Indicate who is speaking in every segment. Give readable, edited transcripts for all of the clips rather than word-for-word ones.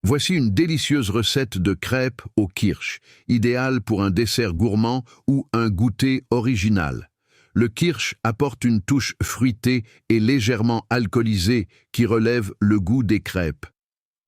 Speaker 1: Voici une délicieuse recette de crêpes au kirsch, idéale pour un dessert gourmand ou un goûter original. Le kirsch apporte une touche fruitée et légèrement alcoolisée qui relève le goût des crêpes.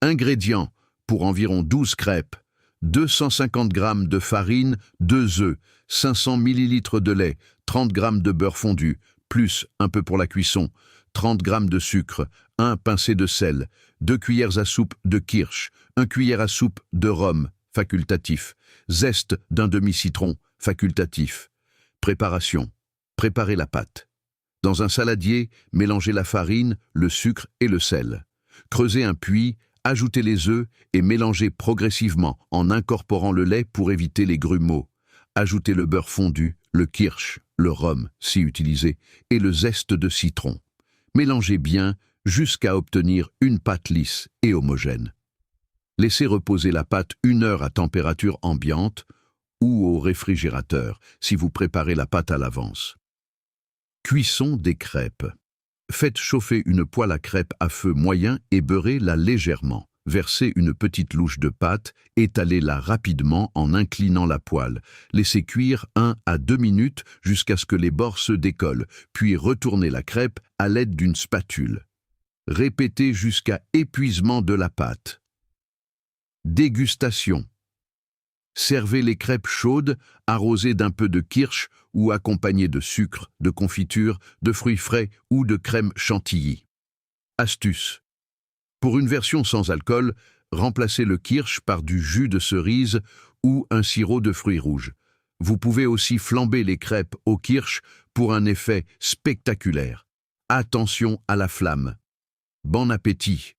Speaker 1: Ingrédients pour environ 12 crêpes: 250 g de farine, 2 œufs, 500 ml de lait, 30 g de beurre fondu, plus un peu pour la cuisson, 30 g de sucre, 1 pincée de sel, 2 cuillères à soupe de kirsch, 1 cuillère à soupe de rhum, facultatif, zeste d'un demi-citron, facultatif. Préparation. Préparez la pâte. Dans un saladier, mélangez la farine, le sucre et le sel. Creusez un puits, ajoutez les œufs et mélangez progressivement en incorporant le lait pour éviter les grumeaux. Ajoutez le beurre fondu, le kirsch, le rhum, si utilisé, et le zeste de citron. Mélangez bien jusqu'à obtenir une pâte lisse et homogène. Laissez reposer la pâte 1 heure à température ambiante ou au réfrigérateur si vous préparez la pâte à l'avance. Cuisson des crêpes. Faites chauffer une poêle à crêpes à feu moyen et beurrez-la légèrement. Versez une petite louche de pâte, étalez-la rapidement en inclinant la poêle. Laissez cuire 1 à 2 minutes jusqu'à ce que les bords se décollent, puis retournez la crêpe à l'aide d'une spatule. Répétez jusqu'à épuisement de la pâte. Dégustation. Servez les crêpes chaudes, arrosées d'un peu de kirsch ou accompagnées de sucre, de confiture, de fruits frais ou de crème chantilly. Astuce. Pour une version sans alcool, remplacez le kirsch par du jus de cerise ou un sirop de fruits rouges. Vous pouvez aussi flamber les crêpes au kirsch pour un effet spectaculaire. Attention à la flamme. Bon appétit!